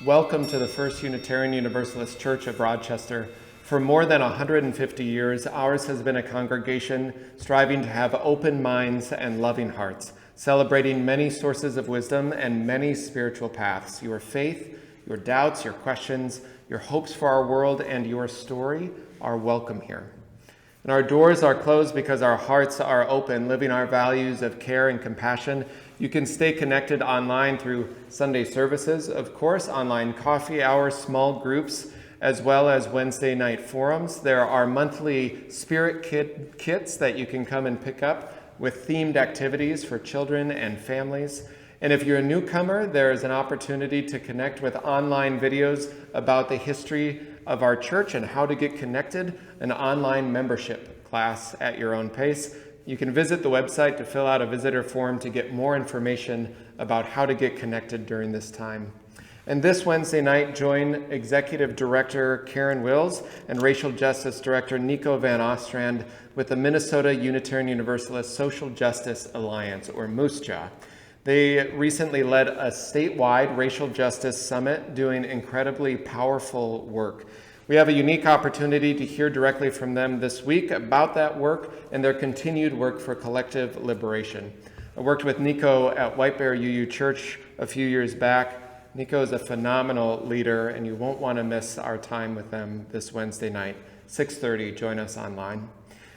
Welcome to the First Unitarian Universalist Church of Rochester. For more than 150 years, ours has been a congregation striving to have open minds and loving hearts, celebrating many sources of wisdom and many spiritual paths. Your faith, your doubts, your questions, your hopes for our world, and your story are welcome here. And our doors are closed because our hearts are open, living our values of care and compassion. You can stay connected online through Sunday services, of course, online coffee hours, small groups, as well as Wednesday night forums. There are monthly spirit kits that you can come and pick up with themed activities for children and families. And if you're a newcomer, there is an opportunity to connect with online videos about the history of our church and how to get connected, an online membership class at your own pace. You can visit the website to fill out a visitor form to get more information about how to get connected during this time. And this Wednesday night, join Executive Director Karen Wills and Racial Justice Director Nico Van Ostrand with the Minnesota Unitarian Universalist Social Justice Alliance, or MUSJA. They recently led a statewide racial justice summit doing incredibly powerful work. We have a unique opportunity to hear directly from them this week about that work and their continued work for collective liberation. I worked with Nico at White Bear UU Church a few years back. Nico is a phenomenal leader, and you won't want to miss our time with them this Wednesday night, 6:30. Join us online.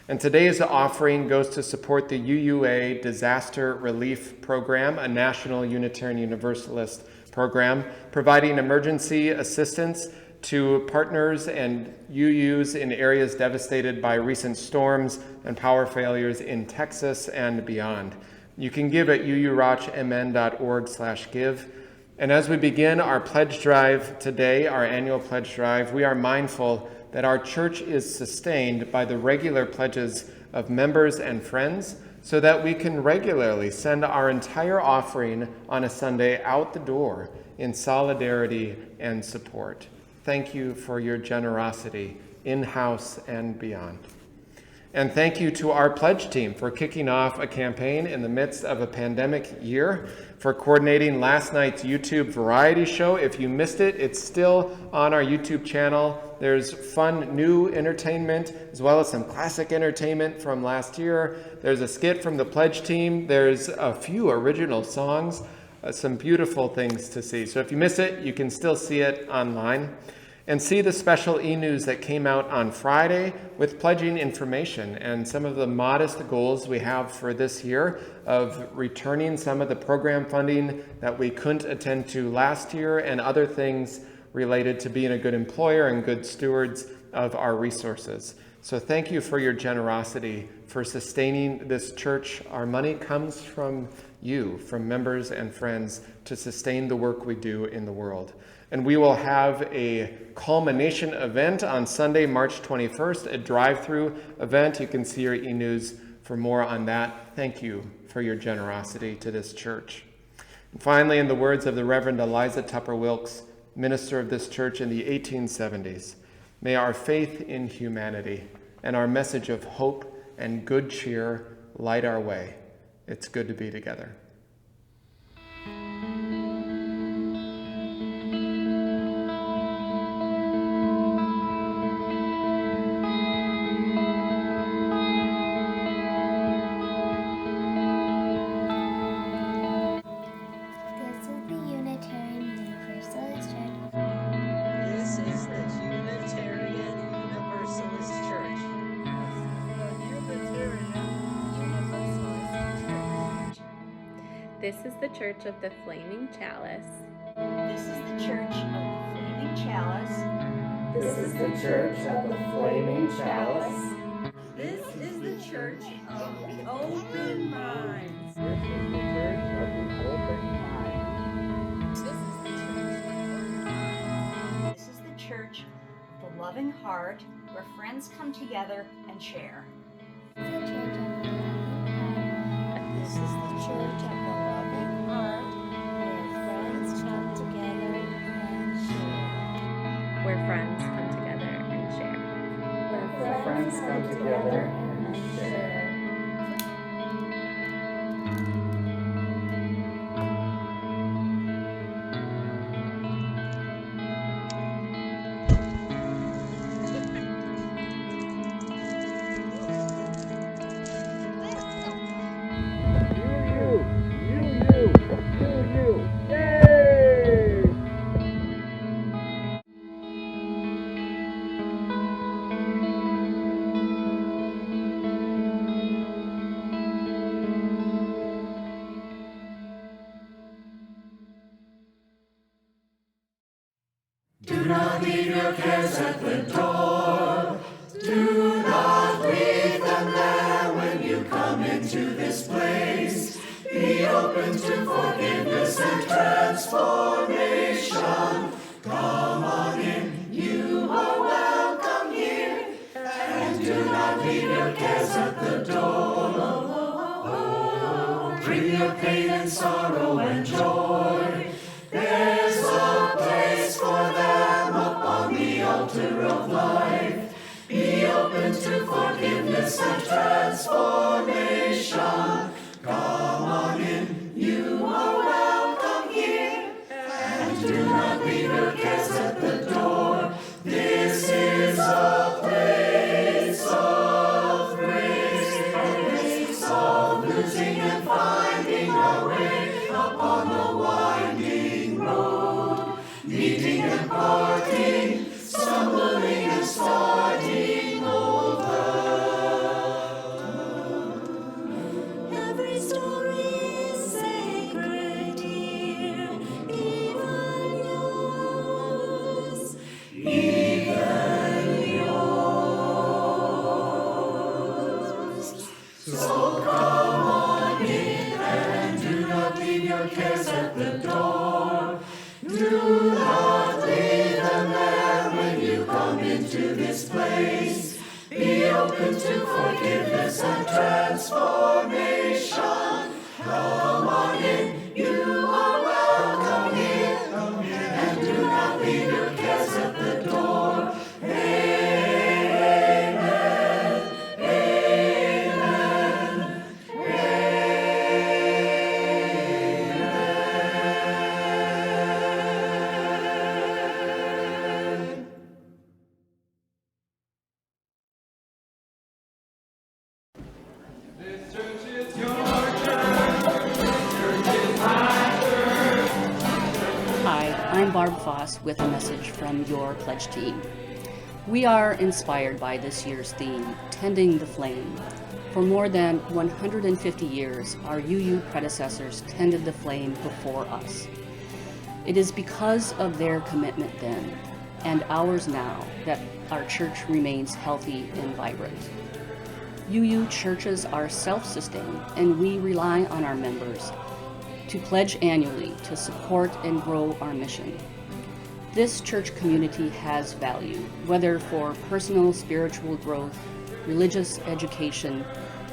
And today's offering goes to support the UUA Disaster Relief Program, a national Unitarian Universalist program, providing emergency assistance to partners and UUs in areas devastated by recent storms and power failures in Texas and beyond. You can give at uurochmn.org/give. And as we begin our pledge drive today, our annual pledge drive, we are mindful that our church is sustained by the regular pledges of members and friends so that we can regularly send our entire offering on a Sunday out the door in solidarity and support. Thank you for your generosity in-house and beyond. And thank you to our pledge team for kicking off a campaign in the midst of a pandemic year, for coordinating last night's YouTube variety show. If you missed it, it's still on our YouTube channel. There's fun new entertainment as well as some classic entertainment from last year. There's a skit from the pledge team. There's a few original songs. Some beautiful things to see. So if you miss it, you can still see it online. And see the special e-news that came out on Friday with pledging information and some of the modest goals we have for this year of returning some of the program funding that we couldn't attend to last year and other things related to being a good employer and good stewards of our resources. So thank you for your generosity for sustaining this church. Our money comes from you, from members and friends, to sustain the work we do in the world. And we will have a culmination event on Sunday, March 21st, a drive-through event. You can see your e-news for more on that. Thank you for your generosity to this church. And finally, in the words of the Reverend Eliza Tupper Wilkes, minister of this church in the 1870s, may our faith in humanity and our message of hope and good cheer light our way. It's good to be together. This is the Church of the Flaming Chalice. This is the Church of the Flaming Chalice. This is the Church of the Flaming Chalice. This is the Church of the Open Minds. This is the Church of the Open Minds. This is the Church of the Loving Heart, where friends come together and share. This is the Church of the Loving Heart, where friends come together and share. Where friends come together and share. Where friends come together and share. Do not leave your cares at the door. Do not leave them there when you come into this place. Be open to forgiveness and transformation. Come on in, you are welcome here. And do not leave your cares at the door. Bring your pain and sorrow and joy. There's a place for them upon the altar of life. Be open to forgiveness and transformation. Come on in, you are welcome here. And do not leave your cares at the door. This is a place of grace, a place of losing and finding our way upon the winding road, meeting and parting, stumbling and starting over. Every story is sacred here, even yours, even yours. So come on in and do not leave your cares at the door. Do not leave them there when you come into this place. Be open to forgiveness and transformation. Come on in, you are welcome here. And do not leave your cares at the door. Amen, amen, amen. This church is your Hi, I'm Barb Foss with a message from your pledge team. We are inspired by this year's theme, Tending the Flame. For more than 150 years, our UU predecessors tended the flame before us. It is because of their commitment then, and ours now, that our church remains healthy and vibrant. UU churches are self-sustained, and we rely on our members to pledge annually to support and grow our mission. This church community has value, whether for personal spiritual growth, religious education,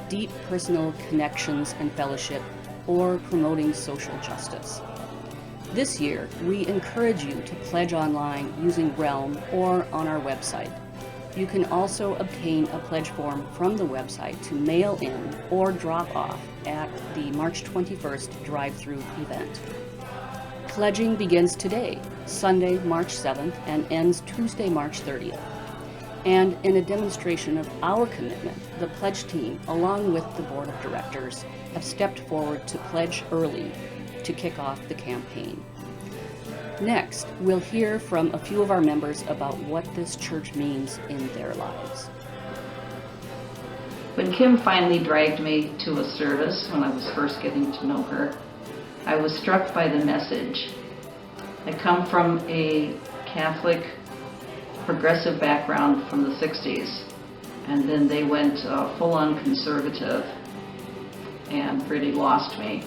deep personal connections and fellowship, or promoting social justice. This year, we encourage you to pledge online using Realm or on our website. You can also obtain a pledge form from the website to mail in or drop off at the March 21st drive-through event. Pledging begins today, Sunday, March 7th, and ends Tuesday, March 30th. And in a demonstration of our commitment, the pledge team, along with the board of directors, have stepped forward to pledge early to kick off the campaign. Next, we'll hear from a few of our members about what this church means in their lives. When Kim finally dragged me to a service when I was first getting to know her, I was struck by the message. I come from a Catholic progressive background from the 60s, and then they went full-on conservative and really lost me.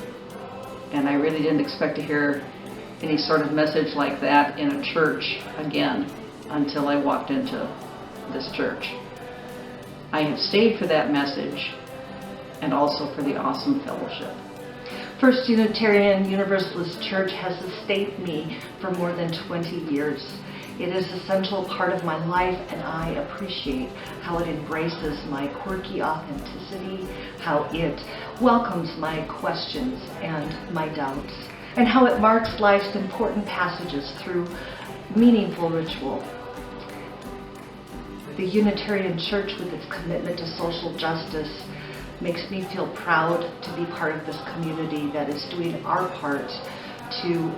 And I really didn't expect to hear any sort of message like that in a church again until I walked into this church. I have stayed for that message and also for the awesome fellowship. First Unitarian Universalist Church has sustained me for more than 20 years. It is a central part of my life, and I appreciate how it embraces my quirky authenticity, how it welcomes my questions and my doubts, and how it marks life's important passages through meaningful ritual. The Unitarian Church, with its commitment to social justice, makes me feel proud to be part of this community that is doing our part to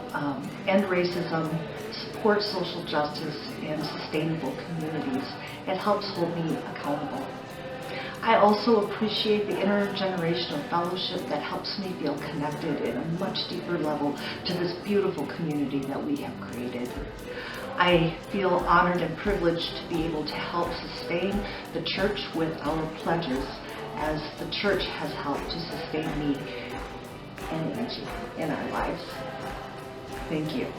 end racism, support social justice, and sustainable communities. It helps hold me accountable. I also appreciate the intergenerational fellowship that helps me feel connected in a much deeper level to this beautiful community that we have created. I feel honored and privileged to be able to help sustain the church with our pledges, as the church has helped to sustain me and Angie in our lives. Thank you.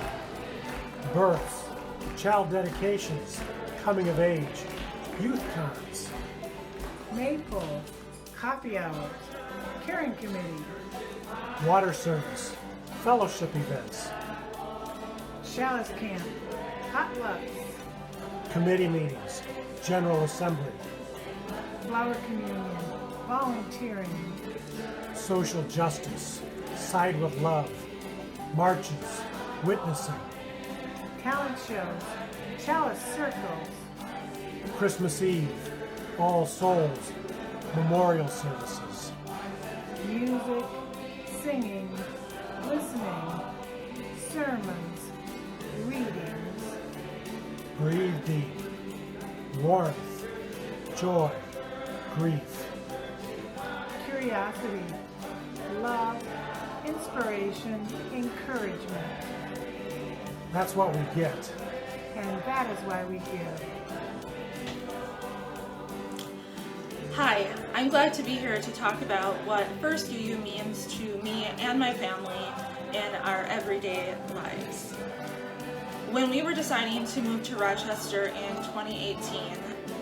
Births, child dedications, coming of age, youth cons, Maple, coffee hours, caring committee, water service, fellowship events, Chalice camp, potlucks, committee meetings, general assembly, flower communion, volunteering, social justice, side with love, marches, witnessing, talent shows, Chalice circles, Christmas Eve, All Souls, memorial services, music, singing, listening, sermons, readings, breathe deep, warmth, joy, grief, curiosity, love, inspiration, encouragement. That's what we get. And that is why we give. Hi, I'm glad to be here to talk about what First UU means to me and my family in our everyday lives. When we were deciding to move to Rochester in 2018,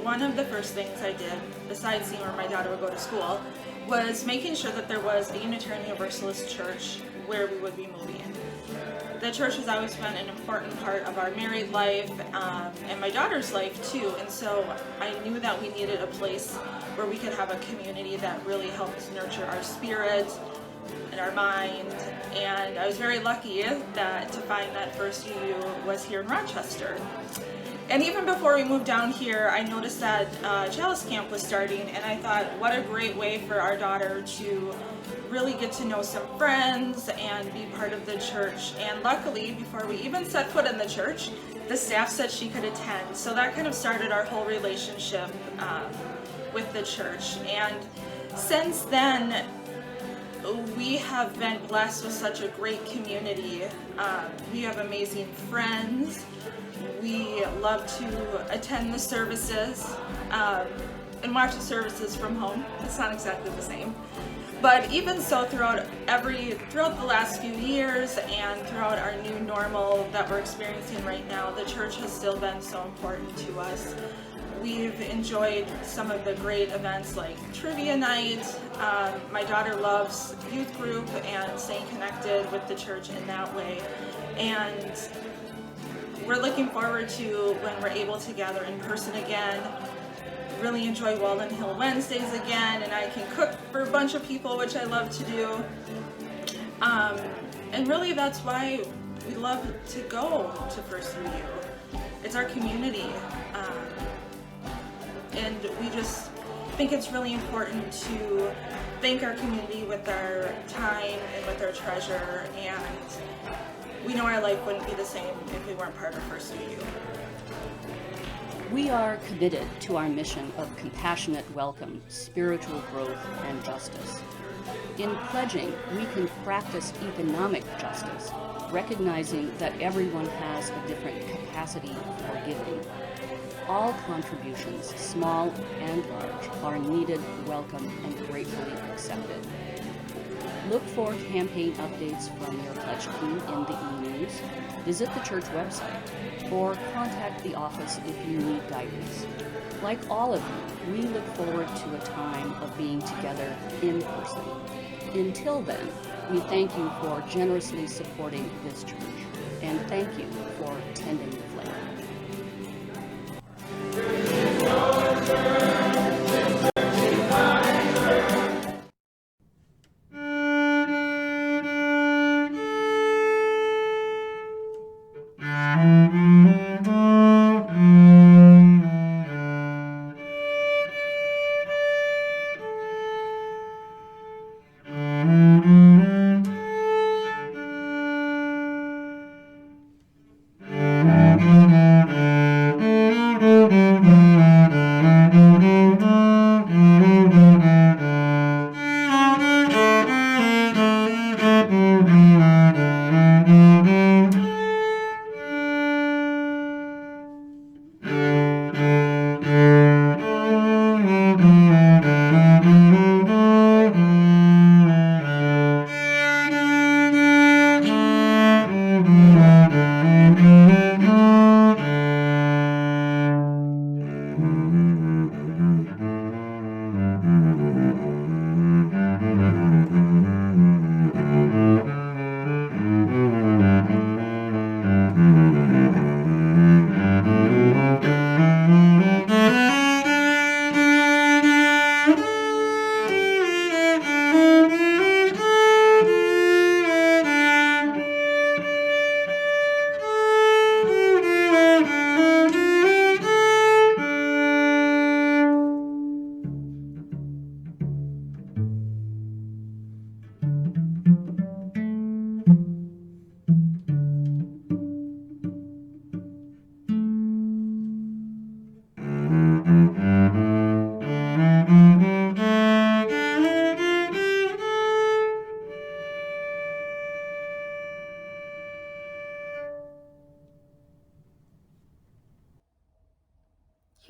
one of the first things I did, besides seeing where my daughter would go to school, was making sure that there was a Unitarian Universalist church where we would be moving. The church has always been an important part of our married life and my daughter's life too, and so I knew that we needed a place where we could have a community that really helped nurture our spirit and our mind, and I was very lucky to find that First UU was here in Rochester. And even before we moved down here, I noticed that Chalice Camp was starting, and I thought, what a great way for our daughter to really get to know some friends and be part of the church. And luckily, before we even set foot in the church, the staff said she could attend. So that kind of started our whole relationship with the church. And since then, we have been blessed with such a great community. We have amazing friends. We love to attend the services and watch the services from home. It's not exactly the same. But even so, throughout the last few years and throughout our new normal that we're experiencing right now, the church has still been so important to us. We've enjoyed some of the great events like trivia night. My daughter loves youth group and staying connected with the church in that way. And we're looking forward to when we're able to gather in person again. Really enjoy Walden Hill Wednesdays again, and I can cook for a bunch of people, which I love to do. And really that's why we love to go to First UU. It's our community. And we just think it's really important to thank our community with our time and with our treasure, and we know our life wouldn't be the same if we weren't part of First UU. We are committed to our mission of compassionate welcome, spiritual growth, and justice. In pledging, we can practice economic justice, recognizing that everyone has a different capacity for giving. All contributions, small and large, are needed, welcome, and gratefully accepted. Look for campaign updates from your pledge team in the e-news, visit the church website, or contact the office if you need guidance. Like all of you, we look forward to a time of being together in person. Until then, we thank you for generously supporting this church, and thank you for tending the flame.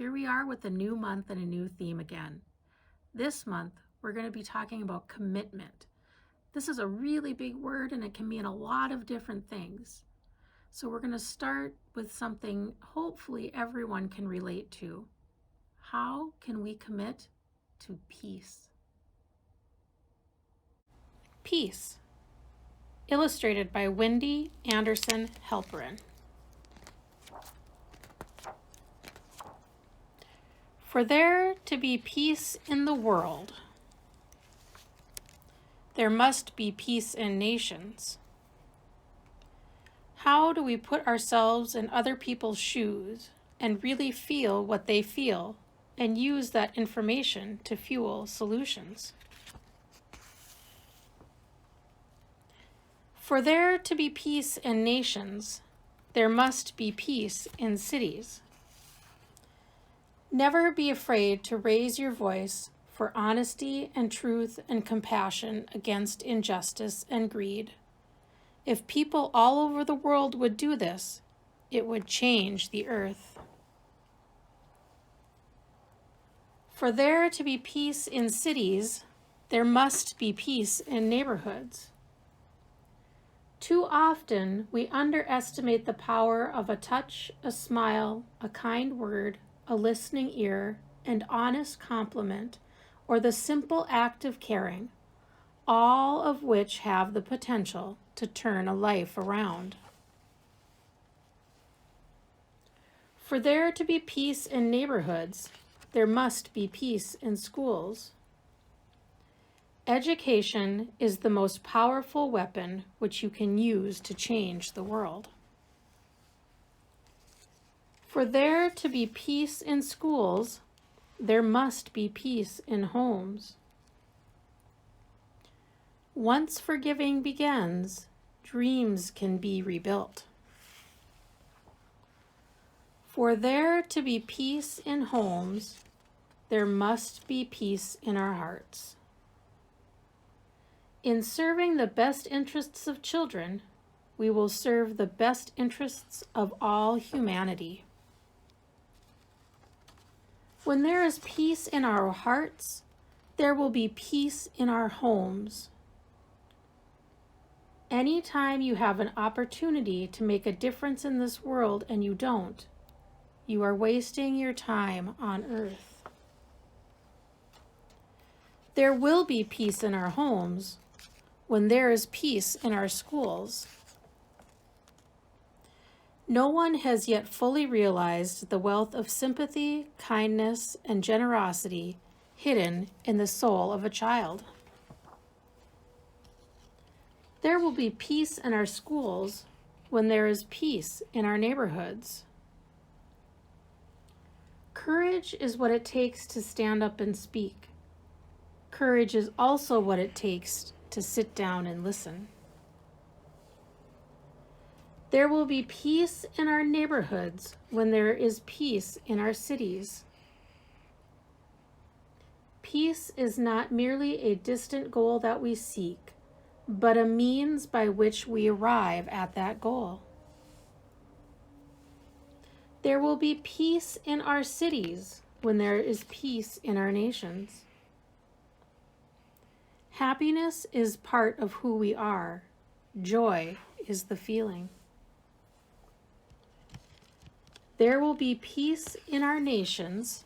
here we are with a new month and a new theme again. This month, we're going to be talking about commitment. This is a really big word and it can mean a lot of different things. So we're going to start with something hopefully everyone can relate to. How can we commit to peace? Peace, illustrated by Wendy Anderson Halperin. For there to be peace in the world, there must be peace in nations. How do we put ourselves in other people's shoes and really feel what they feel and use that information to fuel solutions? For there to be peace in nations, there must be peace in cities. Never be afraid to raise your voice for honesty and truth and compassion against injustice and greed. If people all over the world would do this, it would change the earth. For there to be peace in cities, there must be peace in neighborhoods. Too often, we underestimate the power of a touch, a smile, a kind word, a listening ear, and honest compliment, or the simple act of caring, all of which have the potential to turn a life around. For there to be peace in neighborhoods, there must be peace in schools. Education is the most powerful weapon which you can use to change the world. For there to be peace in schools, there must be peace in homes. Once forgiving begins, dreams can be rebuilt. For there to be peace in homes, there must be peace in our hearts. In serving the best interests of children, we will serve the best interests of all humanity. When there is peace in our hearts, there will be peace in our homes. Anytime you have an opportunity to make a difference in this world and you don't, you are wasting your time on earth. There will be peace in our homes when there is peace in our schools. No one has yet fully realized the wealth of sympathy, kindness, and generosity hidden in the soul of a child. There will be peace in our schools when there is peace in our neighborhoods. Courage is what it takes to stand up and speak. Courage is also what it takes to sit down and listen. There will be peace in our neighborhoods when there is peace in our cities. Peace is not merely a distant goal that we seek, but a means by which we arrive at that goal. There will be peace in our cities when there is peace in our nations. Happiness is part of who we are. Joy is the feeling. There will be peace in our nations,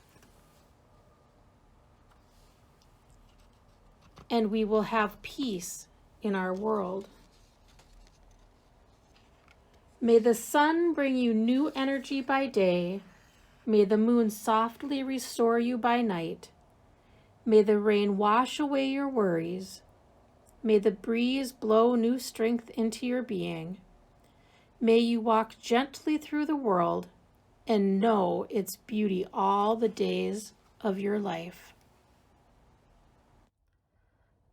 and we will have peace in our world. May the sun bring you new energy by day. May the moon softly restore you by night. May the rain wash away your worries. May the breeze blow new strength into your being. May you walk gently through the world and know its beauty all the days of your life.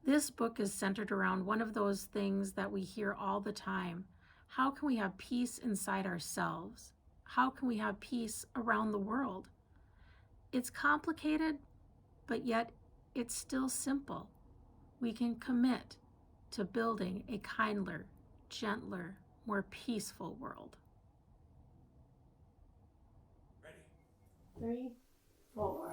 This book is centered around one of those things that we hear all the time. How can we have peace inside ourselves? How can we have peace around the world? It's complicated, but yet it's still simple. We can commit to building a kinder, gentler, more peaceful world. Ready? 3, 4.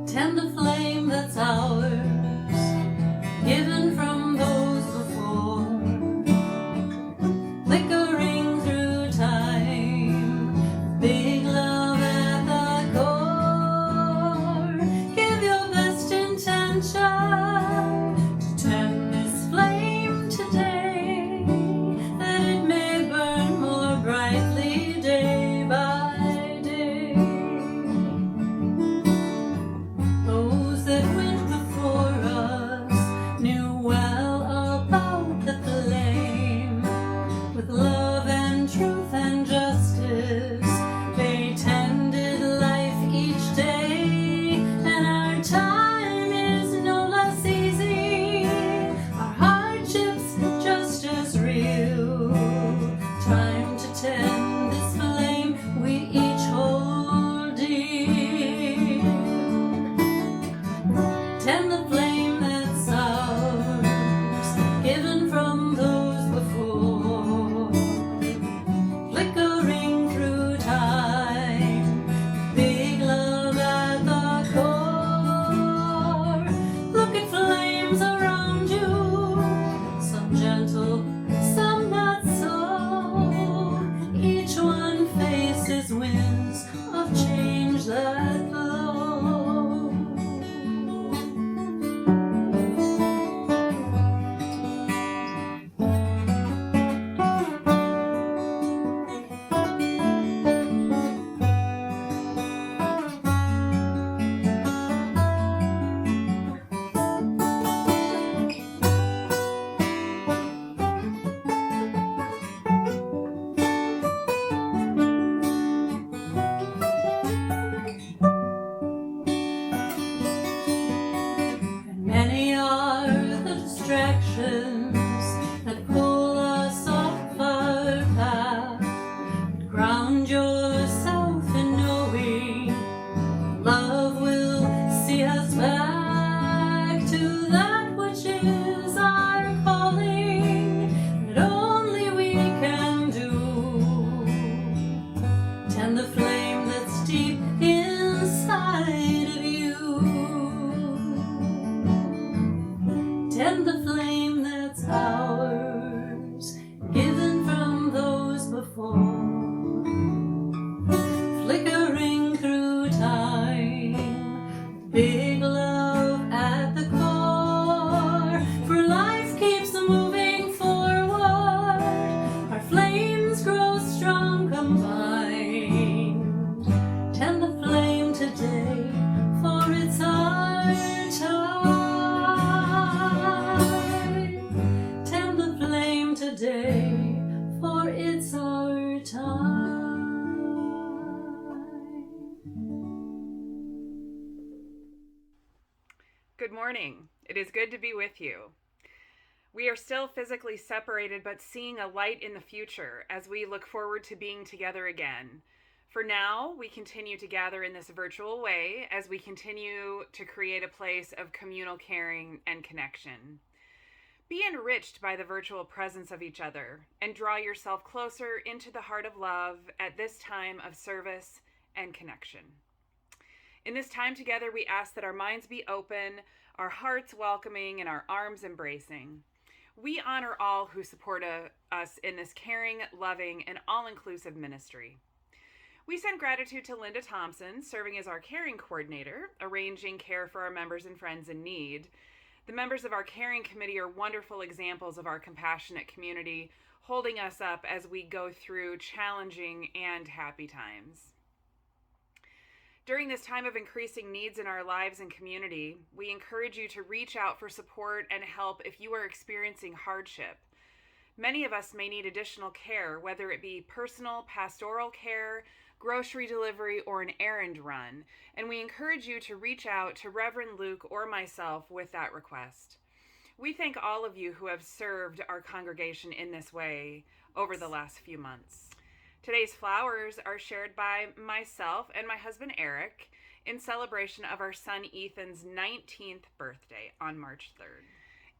Tend the flame that's ours, given from those before, flickering through time, big love at the core. Give your best intention to tend this flame today, that it may burn more brightly day by day. Those that went before us knew well about the flame. With love and truth and justice, they tended life each day. And our time is no less easy, our hardships just as real. Time to tend this flame we each hold dear. Tend the flame that's ours, given from those before, flickering through time, big love at the core. Look at flames around you, some gentle, some not so. Each one faces winds of change that blow. Many are the distractions that pull us off our path. Ground yourself in knowing love will see us back to that which is our calling, that only we can do. Tend the flame that's deep inside of you. Tend the flame that's ours, given from those before, flickering through time, big love at the core. For life keeps moving forward, our flames grow strong combined. Tend the flame today, for it's our time. Tend the flame today, for it's our time. Good morning. It is good to be with you. We are still physically separated, but seeing a light in the future as we look forward to being together again. For now, we continue to gather in this virtual way as we continue to create a place of communal caring and connection. Be enriched by the virtual presence of each other and draw yourself closer into the heart of love at this time of service and connection. In this time together, we ask that our minds be open, our hearts welcoming, and our arms embracing. We honor all who support us in this caring, loving, and all-inclusive ministry. We send gratitude to Linda Thompson, serving as our caring coordinator, arranging care for our members and friends in need. The members of our caring committee are wonderful examples of our compassionate community, holding us up as we go through challenging and happy times. During this time of increasing needs in our lives and community, we encourage you to reach out for support and help if you are experiencing hardship. Many of us may need additional care, whether it be personal, pastoral care, grocery delivery, or an errand run, and we encourage you to reach out to Reverend Luke or myself with that request. We thank all of you who have served our congregation in this way over the last few months. Today's flowers are shared by myself and my husband Eric in celebration of our son Ethan's 19th birthday on March 3rd.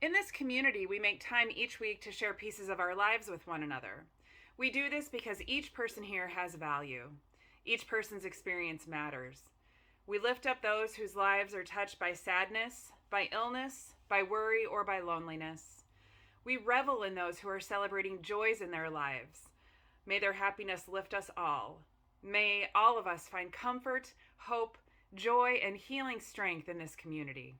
In this community, we make time each week to share pieces of our lives with one another. We do this because each person here has value. Each person's experience matters. We lift up those whose lives are touched by sadness, by illness, by worry, or by loneliness. We revel in those who are celebrating joys in their lives. May their happiness lift us all. May all of us find comfort, hope, joy, and healing strength in this community.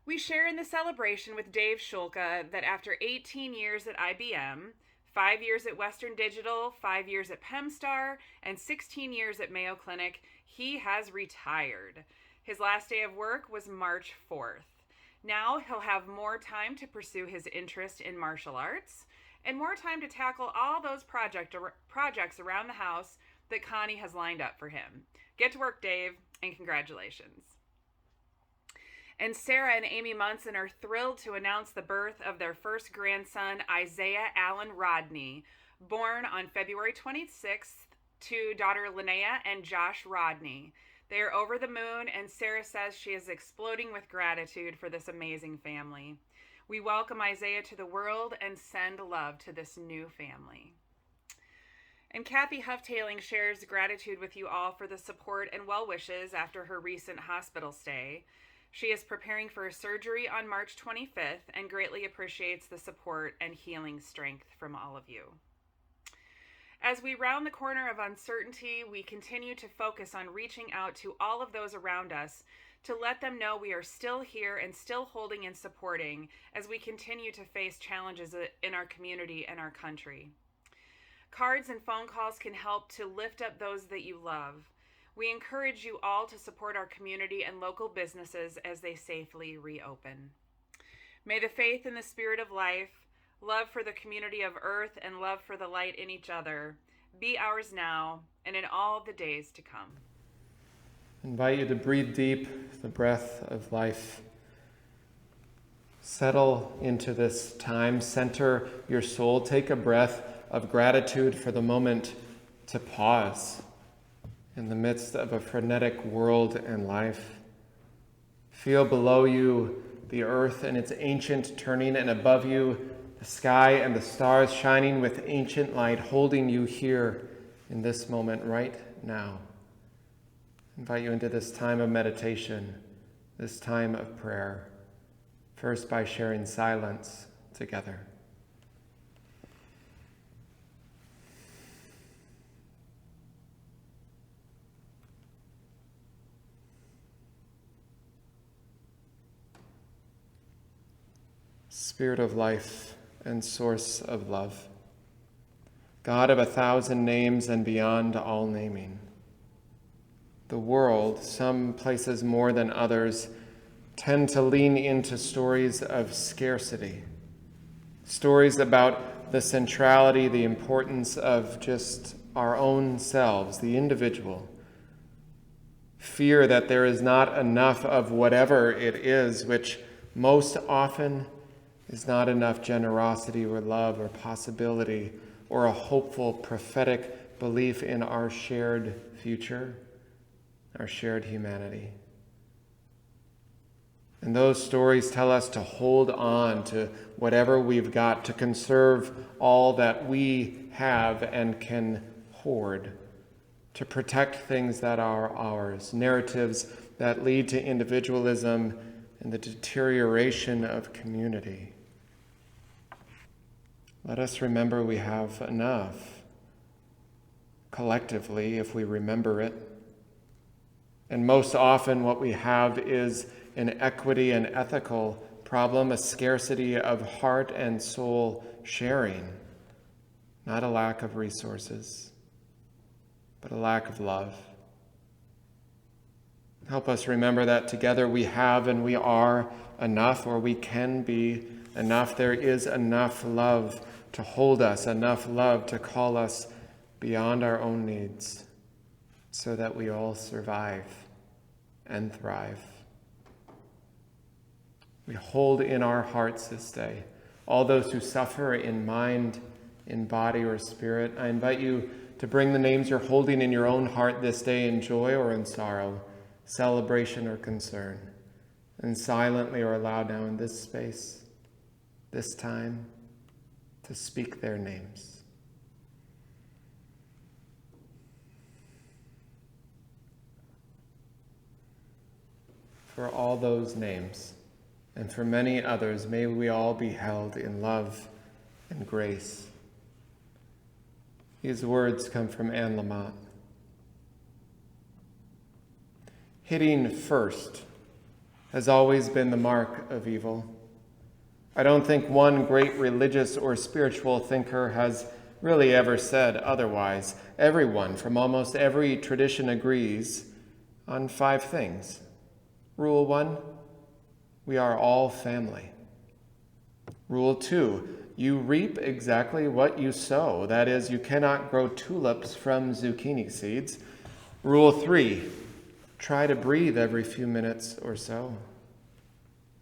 We share in the celebration with Dave Schulke that after 18 years at IBM, 5 years at Western Digital, 5 years at PEMSTAR, and 16 years at Mayo Clinic, he has retired. His last day of work was March 4th. Now he'll have more time to pursue his interest in martial arts and more time to tackle all those projects around the house that Connie has lined up for him. Get to work, Dave, and congratulations. And Sarah and Amy Munson are thrilled to announce the birth of their first grandson, Isaiah Allen Rodney, born on February 26th to daughter Linnea and Josh Rodney. They are over the moon, and Sarah says she is exploding with gratitude for this amazing family. We welcome Isaiah to the world and send love to this new family. And Kathy Hufftailing shares gratitude with you all for the support and well wishes after her recent hospital stay. She is preparing for a surgery on March 25th and greatly appreciates the support and healing strength from all of you. As we round the corner of uncertainty, we continue to focus on reaching out to all of those around us to let them know we are still here and still holding and supporting as we continue to face challenges in our community and our country. Cards and phone calls can help to lift up those that you love. We encourage you all to support our community and local businesses as they safely reopen. May the faith and the spirit of life, love for the community of earth, and love for the light in each other be ours now and in all the days to come. I invite you to breathe deep the breath of life. Settle into this time. Center your soul. Take a breath of gratitude for the moment to pause in the midst of a frenetic world and life. Feel below you the earth and its ancient turning, and above you the sky and the stars shining with ancient light, holding you here in this moment right now. I invite you into this time of meditation, this time of prayer, first by sharing silence together. Spirit of life and source of love, God of 1,000 names and beyond all naming. The world, some places more than others, tend to lean into stories of scarcity, stories about the centrality, the importance of just our own selves, the individual. Fear that there is not enough of whatever it is, which most often is not enough generosity or love or possibility or a hopeful prophetic belief in our shared future, our shared humanity. And those stories tell us to hold on to whatever we've got, to conserve all that we have and can hoard, to protect things that are ours, narratives that lead to individualism and the deterioration of community. Let us remember we have enough, collectively, if we remember it. And most often what we have is an equity and ethical problem, a scarcity of heart and soul sharing, not a lack of resources, but a lack of love. Help us remember that together we have and we are enough, or we can be enough. There is enough love to hold us, enough love to call us beyond our own needs, so that we all survive and thrive. We hold in our hearts this day all those who suffer in mind, in body, or spirit. I invite you to bring the names you're holding in your own heart this day in joy or in sorrow celebration, or concern. And silently or aloud now in this space, this time, to speak their names. For all those names, and for many others, may we all be held in love and grace. These words come from Anne Lamott. Hitting first has always been the mark of evil. I don't think one great religious or spiritual thinker has really ever said otherwise. Everyone from almost every tradition agrees on 5 things. Rule 1, we are all family. Rule 2, you reap exactly what you sow. That is, you cannot grow tulips from zucchini seeds. Rule 3, try to breathe every few minutes or so.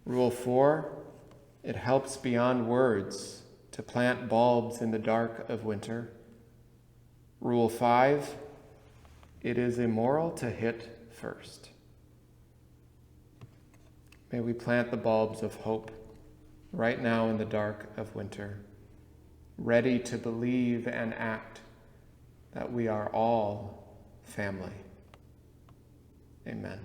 Rule 4, it helps beyond words to plant bulbs in the dark of winter. Rule 5, it is immoral to hit first. May we plant the bulbs of hope right now in the dark of winter, ready to believe and act that we are all family. Amen.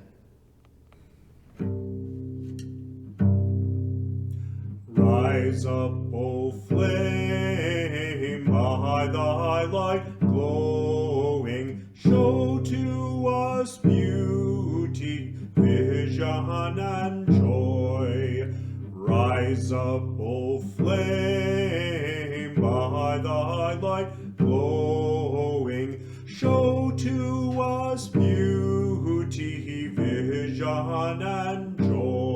Rise up, O flame, by thy light glowing, show to us beauty, vision, and joy. Rise up, O flame, by thy light glowing, show to us beauty, vision, and joy.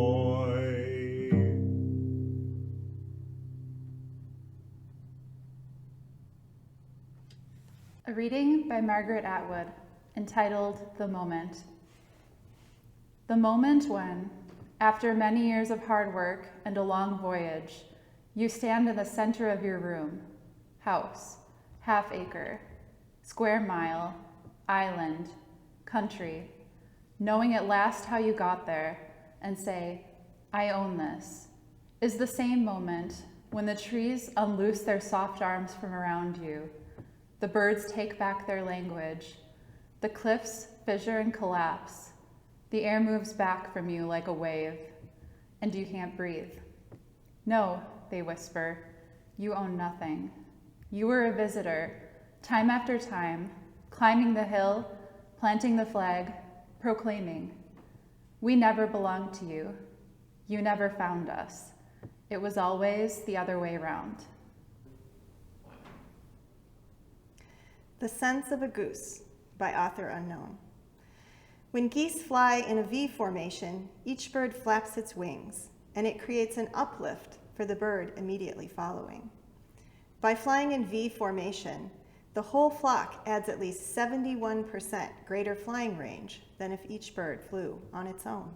A reading by Margaret Atwood, entitled The Moment. The moment when, after many years of hard work and a long voyage, you stand in the center of your room, house, half-acre, square mile, island, country, knowing at last how you got there, and say, I own this, is the same moment when the trees unloose their soft arms from around you, the birds take back their language, the cliffs fissure and collapse, the air moves back from you like a wave, and you can't breathe. No, they whisper, you own nothing. You were a visitor, time after time, climbing the hill, planting the flag, proclaiming, we never belonged to you. You never found us. It was always the other way around. The Sense of a Goose, by author unknown. When geese fly in a V formation, each bird flaps its wings, and it creates an uplift for the bird immediately following. By flying in V formation, the whole flock adds at least 71% greater flying range than if each bird flew on its own.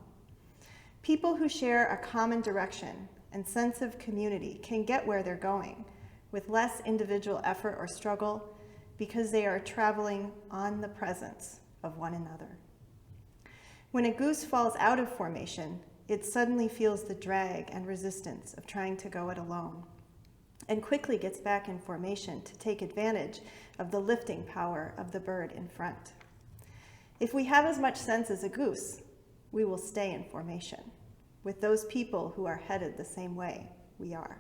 People who share a common direction and sense of community can get where they're going with less individual effort or struggle because they are traveling on the presence of one another. When a goose falls out of formation, it suddenly feels the drag and resistance of trying to go it alone, and quickly gets back in formation to take advantage of the lifting power of the bird in front. If we have as much sense as a goose, we will stay in formation with those people who are headed the same way we are.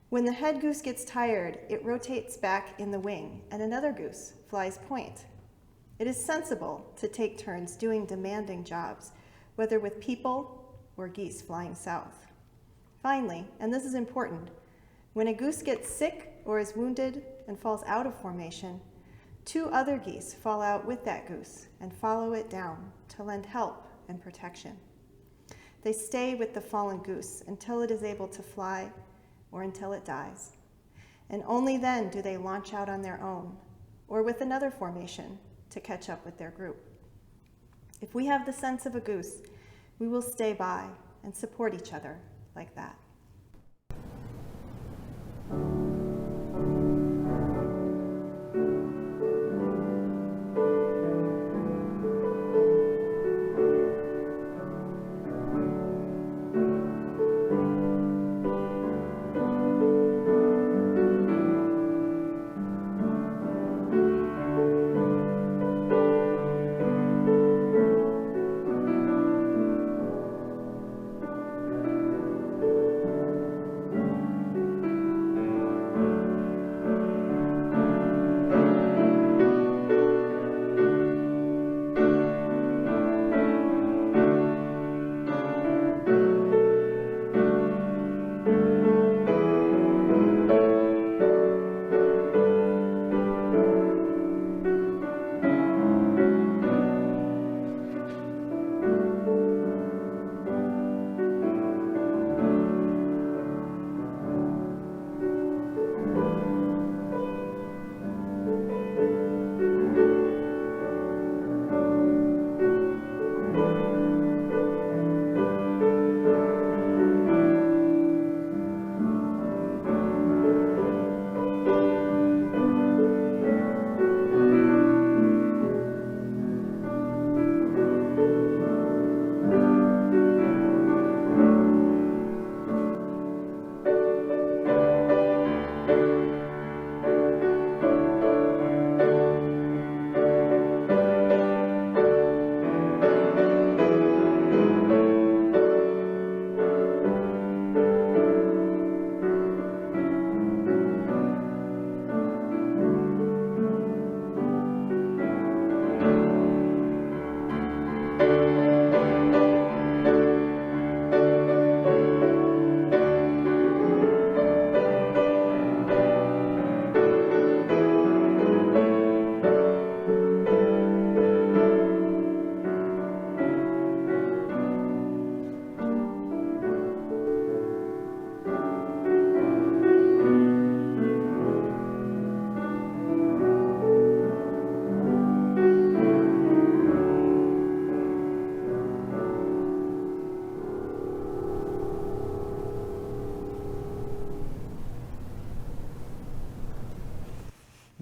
When the head goose gets tired, it rotates back in the wing and another goose flies point. It is sensible to take turns doing demanding jobs, whether with people or geese flying south. Finally, and this is important, when a goose gets sick or is wounded and falls out of formation, 2 other geese fall out with that goose and follow it down to lend help and protection. They stay with the fallen goose until it is able to fly or until it dies. And only then do they launch out on their own or with another formation to catch up with their group. If we have the sense of a goose, we will stay by and support each other like that.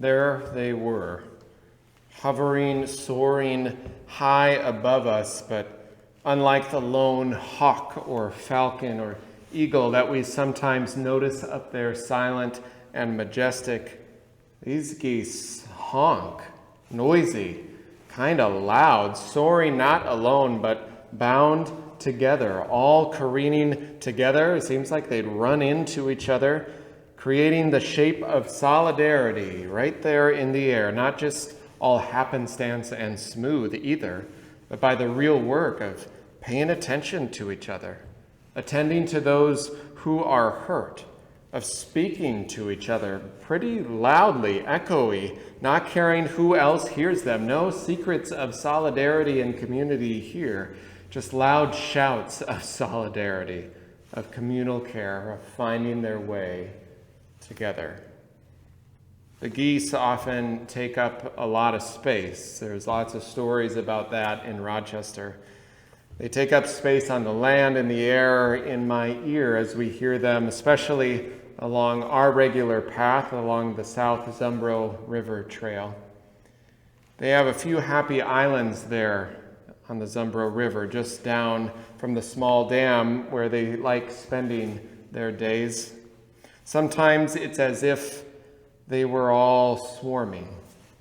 There they were, hovering, soaring high above us, but unlike the lone hawk or falcon or eagle that we sometimes notice up there, silent and majestic, these geese honk, noisy, kind of loud, soaring not alone, but bound together, all careening together. It seems like they'd run into each other, creating the shape of solidarity right there in the air, not just all happenstance and smooth either, but by the real work of paying attention to each other, attending to those who are hurt, of speaking to each other pretty loudly, echoey, not caring who else hears them. No secrets of solidarity and community here, just loud shouts of solidarity, of communal care, of finding their way together. The geese often take up a lot of space. There's lots of stories about that in Rochester. They take up space on the land, in the air, in my ear as we hear them, especially along our regular path along the South Zumbro River Trail. They have a few happy islands there on the Zumbro River, just down from the small dam where they like spending their days. Sometimes it's as if they were all swarming,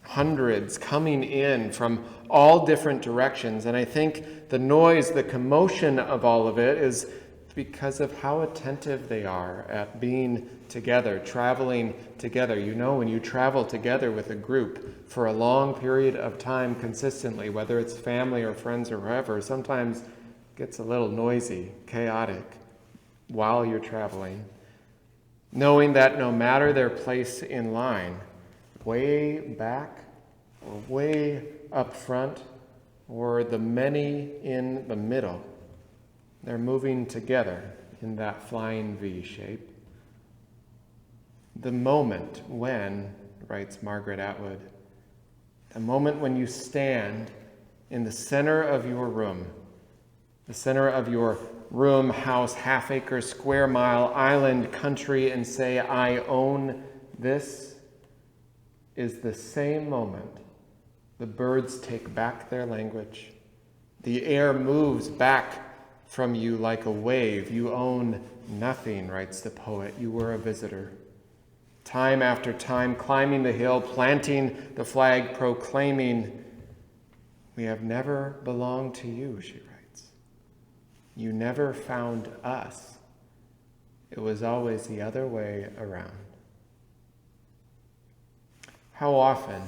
hundreds coming in from all different directions. And I think the noise, the commotion of all of it is because of how attentive they are at being together, traveling together. You know, when you travel together with a group for a long period of time consistently, whether it's family or friends or whoever, sometimes it gets a little noisy, chaotic while you're traveling. Knowing that no matter their place in line, way back or way up front, or the many in the middle, they're moving together in that flying V shape. The moment when, writes Margaret Atwood, the moment when you stand in the center of your room, the center of your room, house, half-acre, square mile, island, country, and say, I own this, is the same moment the birds take back their language. The air moves back from you like a wave. You own nothing, writes the poet. You were a visitor. Time after time, climbing the hill, planting the flag, proclaiming, we have never belonged to you, she writes. You never found us. It was always the other way around. How often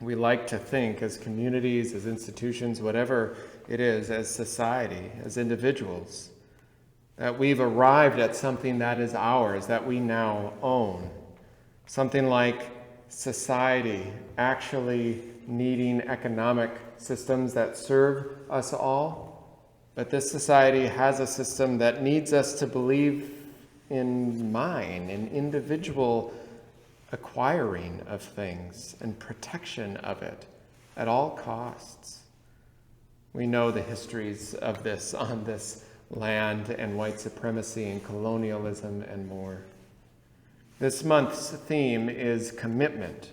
we like to think as communities, as institutions, whatever it is, as society, as individuals, that we've arrived at something that is ours, that we now own. Something like society actually needing economic systems that serve us all. But this society has a system that needs us to believe in mine, in individual acquiring of things and protection of it at all costs. We know the histories of this on this land and white supremacy and colonialism and more. This month's theme is commitment.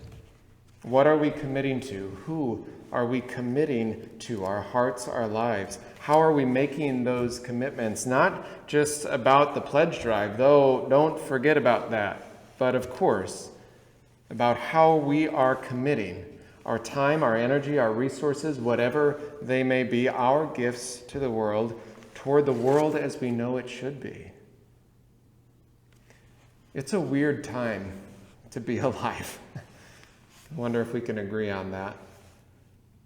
What are we committing to? Who are we committing to? Our hearts, our lives. How are we making those commitments? Not just about the pledge drive, though don't forget about that, but of course, about how we are committing our time, our energy, our resources, whatever they may be, our gifts to the world, toward the world as we know it should be. It's a weird time to be alive. I wonder if we can agree on that.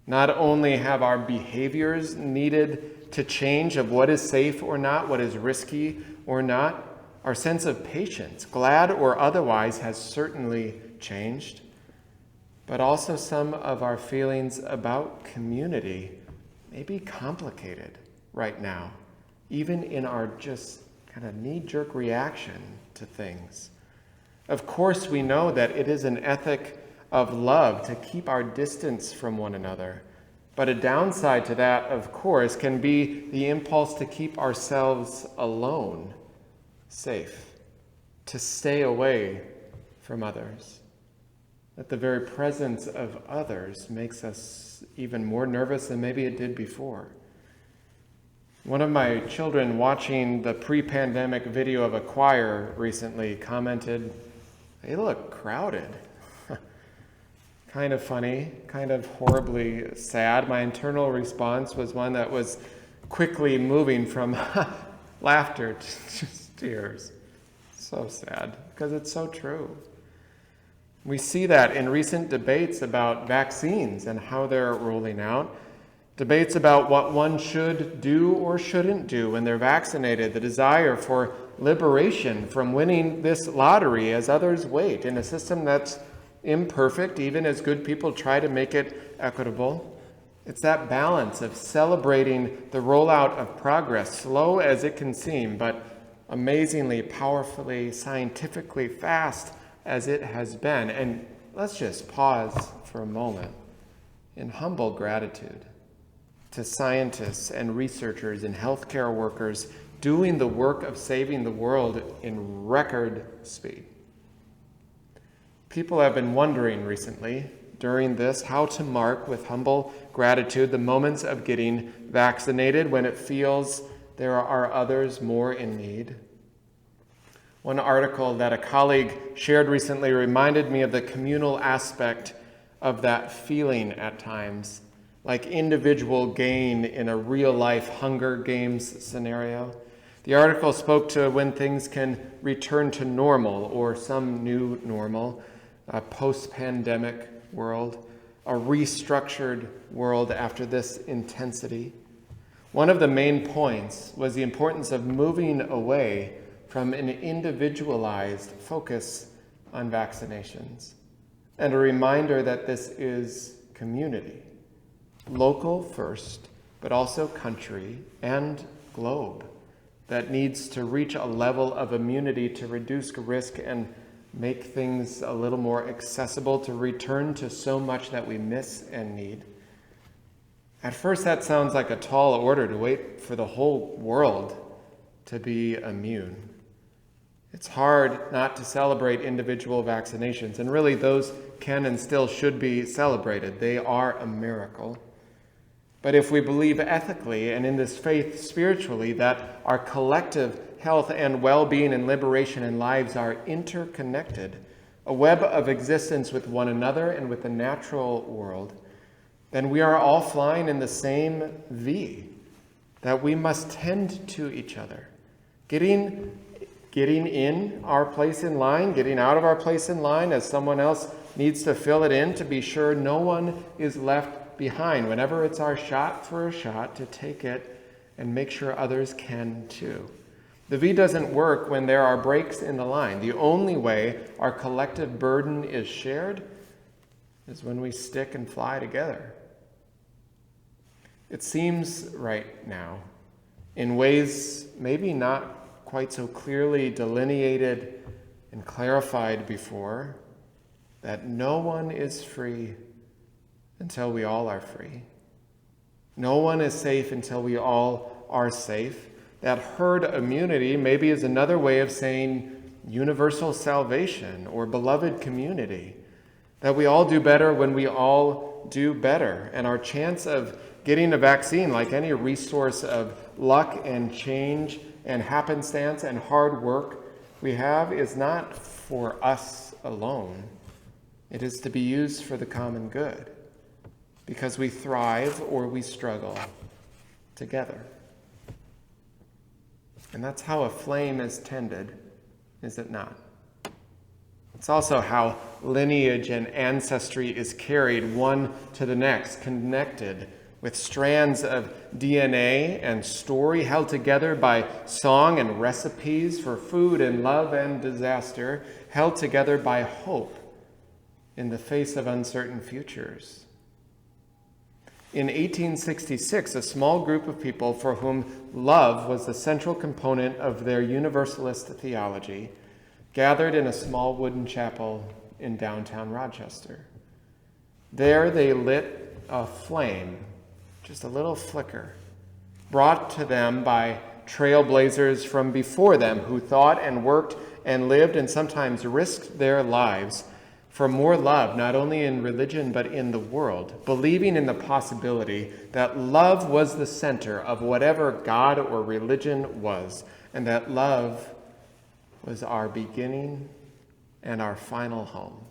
Not only have our behaviors needed to change of what is safe or not, what is risky or not, our sense of patience, glad or otherwise, has certainly changed. But also some of our feelings about community may be complicated right now, even in our just kind of knee-jerk reaction to things. Of course, we know that it is an ethic of love to keep our distance from one another. But a downside to that, of course, can be the impulse to keep ourselves alone, safe, to stay away from others. that the very presence of others makes us even more nervous than maybe it did before. One of my children watching the pre-pandemic video of a choir recently commented, "They look crowded." Kind of funny, kind of horribly sad. My internal response was one that was quickly moving from laughter to just tears. So sad, because it's so true. We see that in recent debates about vaccines and how they're rolling out. Debates about what one should do or shouldn't do when they're vaccinated. The desire for liberation from winning this lottery as others wait in a system that's imperfect, even as good people try to make it equitable. It's that balance of celebrating the rollout of progress, slow as it can seem, but amazingly, powerfully, scientifically fast as it has been. And let's just pause for a moment in humble gratitude to scientists and researchers and healthcare workers doing the work of saving the world in record speed. People have been wondering recently during this how to mark with humble gratitude the moments of getting vaccinated when it feels there are others more in need. One article that a colleague shared recently reminded me of the communal aspect of that feeling at times, like individual gain in a real-life Hunger Games scenario. The article spoke to when things can return to normal or some new normal, a post-pandemic world, a restructured world after this intensity. One of the main points was the importance of moving away from an individualized focus on vaccinations, and a reminder that this is community, local first, but also country and globe, that needs to reach a level of immunity to reduce risk and make things a little more accessible to return to so much that we miss and need. At first, that sounds like a tall order to wait for the whole world to be immune. It's hard not to celebrate individual vaccinations, and really those can and still should be celebrated. They are a miracle. But if we believe ethically and in this faith spiritually that our collective health and well-being and liberation and lives are interconnected, a web of existence with one another and with the natural world, then we are all flying in the same V, that we must tend to each other. Getting in our place in line, getting out of our place in line as someone else needs to fill it in to be sure no one is left behind. Whenever it's our shot for a shot, to take it and make sure others can too. The V doesn't work when there are breaks in the line. The only way our collective burden is shared is when we stick and fly together. It seems right now, in ways maybe not quite so clearly delineated and clarified before, that no one is free until we all are free. No one is safe until we all are safe. That herd immunity maybe is another way of saying universal salvation or beloved community. That we all do better when we all do better. And our chance of getting a vaccine, like any resource of luck and change and happenstance and hard work we have, is not for us alone. It is to be used for the common good, because we thrive or we struggle together. And that's how a flame is tended, is it not? It's also how lineage and ancestry is carried one to the next, connected with strands of DNA and story held together by song and recipes for food and love and disaster, held together by hope in the face of uncertain futures. In 1866, a small group of people for whom love was the central component of their universalist theology gathered in a small wooden chapel in downtown Rochester. There they lit a flame, just a little flicker, brought to them by trailblazers from before them who thought and worked and lived and sometimes risked their lives for more love, not only in religion but in the world, believing in the possibility that love was the center of whatever God or religion was, and that love was our beginning and our final home.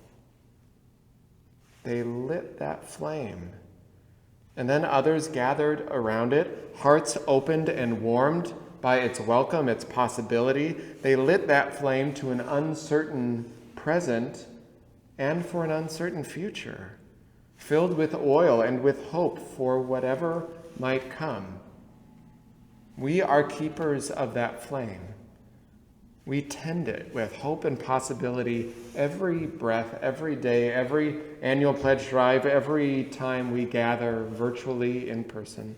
They lit that flame. And then others gathered around it, hearts opened and warmed by its welcome, its possibility. They lit that flame to an uncertain present and for an uncertain future, filled with oil and with hope for whatever might come. We are keepers of that flame. We tend it with hope and possibility every breath, every day, every annual pledge drive, every time we gather virtually in person,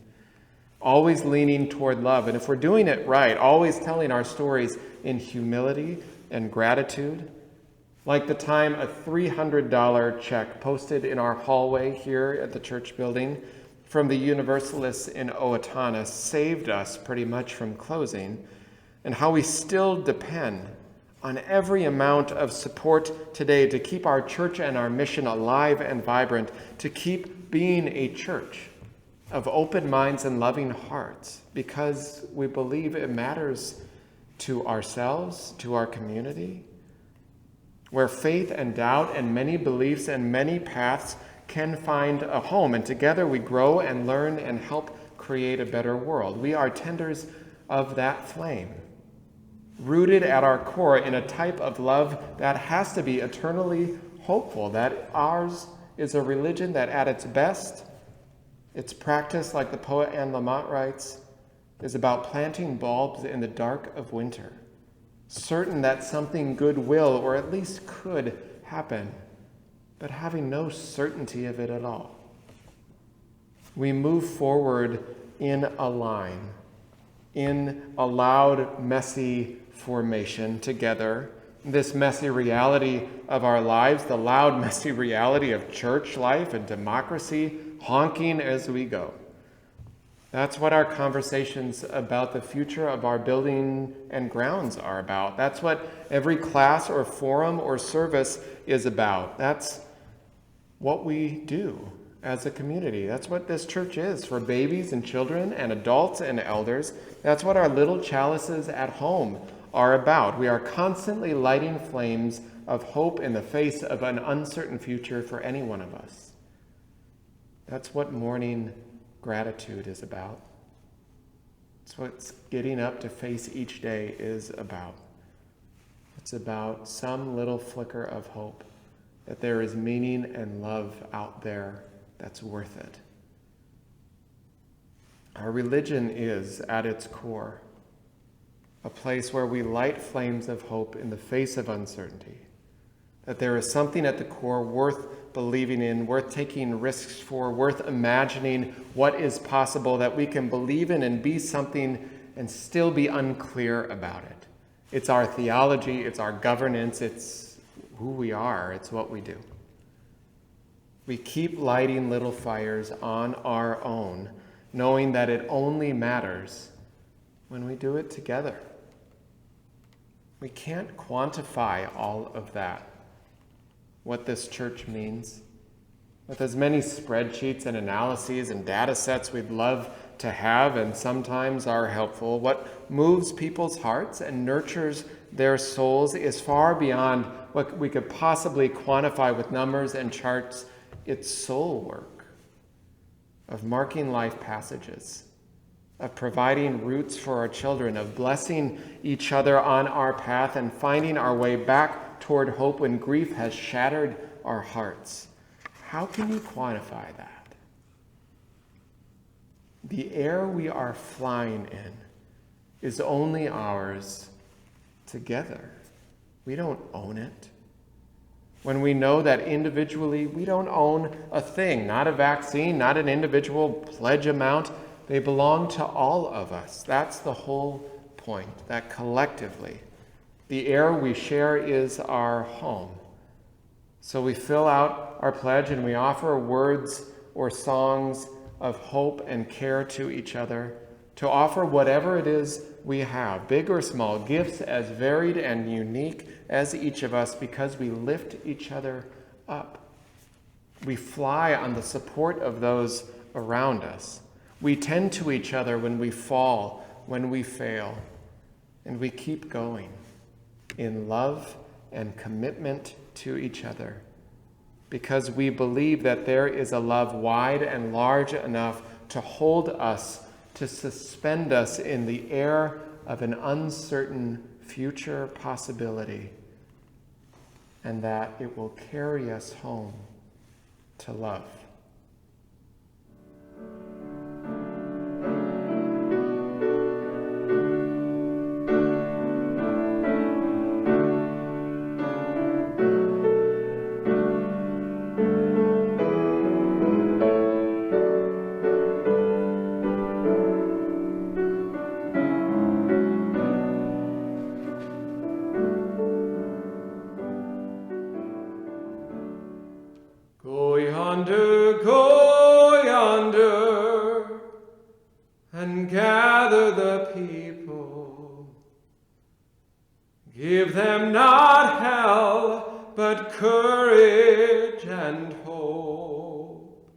always leaning toward love. And if we're doing it right, always telling our stories in humility and gratitude, like the time a $300 check posted in our hallway here at the church building from the Universalists in Owatonna saved us pretty much from closing, and how we still depend on every amount of support today to keep our church and our mission alive and vibrant, to keep being a church of open minds and loving hearts, because we believe it matters to ourselves, to our community, where faith and doubt and many beliefs and many paths can find a home, and together we grow and learn and help create a better world. We are tenders of that flame, rooted at our core in a type of love that has to be eternally hopeful, that ours is a religion that at its best, its practice, like the poet Anne Lamott writes, is about planting bulbs in the dark of winter, certain that something good will, or at least could, happen, but having no certainty of it at all. We move forward in a line, in a loud, messy formation together, this messy reality of our lives, the loud, messy reality of church life and democracy, honking as we go. That's what our conversations about the future of our building and grounds are about. That's what every class or forum or service is about. That's what we do as a community. That's what this church is for babies and children and adults and elders. That's what our little chalices at home are about. We are constantly lighting flames of hope in the face of an uncertain future for any one of us. That's what morning gratitude is about. It's what getting up to face each day is about. It's about some little flicker of hope that there is meaning and love out there that's worth it. Our religion is, at its core, a place where we light flames of hope in the face of uncertainty, that there is something at the core worth believing in, worth taking risks for, worth imagining what is possible, that we can believe in and be something and still be unclear about it. It's our theology, it's our governance, it's who we are, it's what we do. We keep lighting little fires on our own, knowing that it only matters when we do it together. We can't quantify all of that, what this church means. With as many spreadsheets and analyses and data sets we'd love to have and sometimes are helpful, what moves people's hearts and nurtures their souls is far beyond what we could possibly quantify with numbers and charts. It's soul work of marking life passages, of providing roots for our children, of blessing each other on our path and finding our way back toward hope when grief has shattered our hearts. How can you quantify that? The air we are flying in is only ours together. We don't own it. When we know that individually we don't own a thing, not a vaccine, not an individual pledge amount, they belong to all of us. That's the whole point, that collectively, the air we share is our home. So we fill out our pledge and we offer words or songs of hope and care to each other, to offer whatever it is we have, big or small, gifts as varied and unique as each of us, because we lift each other up. We fly on the support of those around us. We tend to each other when we fall, when we fail, and we keep going in love and commitment to each other, because we believe that there is a love wide and large enough to hold us, to suspend us in the air of an uncertain future possibility, and that it will carry us home to love. Go yonder, and gather the people. Give them not hell, but courage and hope.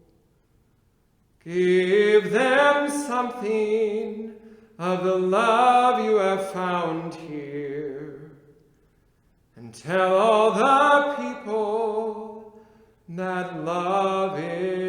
Give them something of the love you have found here, and tell all the people that love is